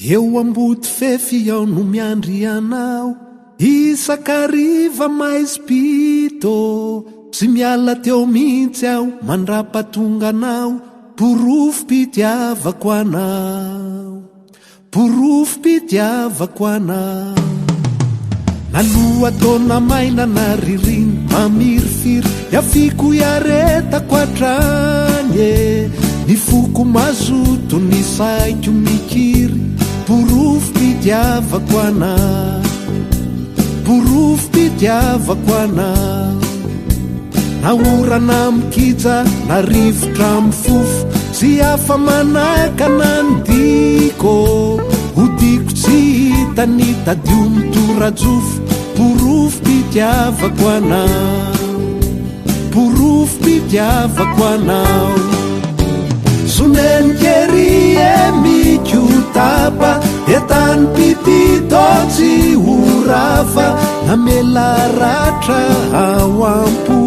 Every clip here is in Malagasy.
eo amboty fefy ao no miandry anao, isakariva maispito tsy miala teo mihitsy aho mandrapatonganao, porofo-pitiavako anao, porofo-pitiavako anao. Naloha taona maina na ririny mamirifiry, iafiko iaretako atrany e, ny foko mazoto ny saiko mikiry, porofo-pitiavako anao, porofo-pitiavako anao. Naorana mikija na rivotra mifofo, tsy afa manaka nandiko, hodiko tsy hita ny tadio mitorajofo, porofo-pitiavako anao, porofo-pitiavako anao. Sonenikery mikotapa, etany pitito tsy horava, namela ratra ao ampo,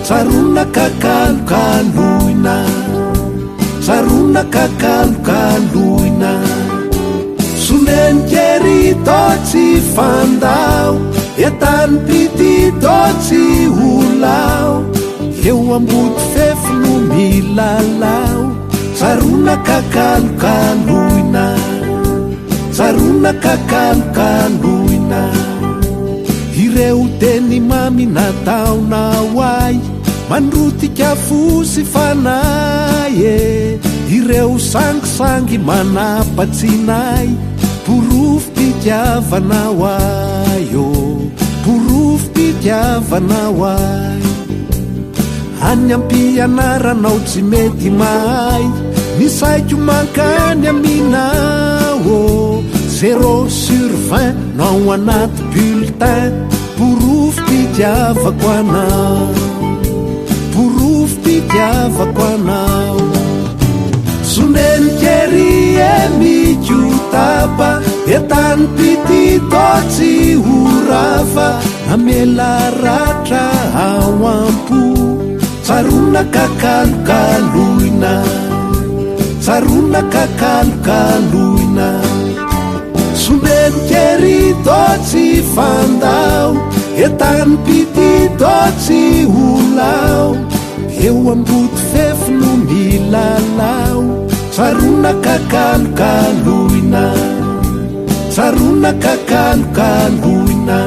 tsarona kakalokaloina, tsarona kakalokaloina. Sonenikery to tsy fandao, etany pitito tsy holao, eo amboty fefy no milalao, tsarona kakalokaloina, tsarona kakalokaloina. Ireo teny mami nataonao ay, mandrotika fosy fanay e, ireo sangisangy manapatsinay, porofo-pitiavanao ay o, porofo-pitiavanao ay. Any am-pianaranao tsy mety mahay, ny saiko mankany aminao o, 0/20 no ao anaty bulletin, porofo-pitiavako anao, porofo-pitiavako anao. Sonenikery mikotapa, etany pitito tsy horava, amela ratra ao ampo, tsarona kakalokaloina, tsarona kakalokaloina. Sonenikery to tsy fandao, etany pitito tsy holao, eo amboty fefy no milalao, tsarona kakalokaloina, tsarona kakalokaloina.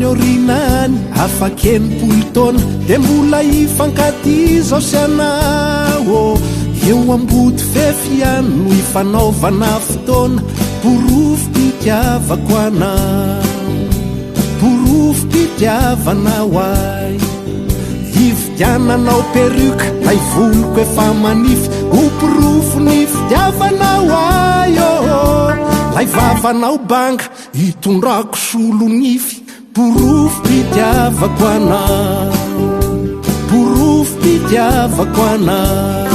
Orinany afa-kenipolo taona, de mbola ifankatizao sy anao, eo amboty fefy ihany no ifanaovana fotoana, porofo-pitiavako anao, porofo-pitiavanao ay. Ividiananao peruka, na ivoloko efa manify, ho porofo ny fitiavanao ay oh. Lay vavanao banga, hitondrako solo nify, porofo-pitiavako anao, porofo-pitiavako anao.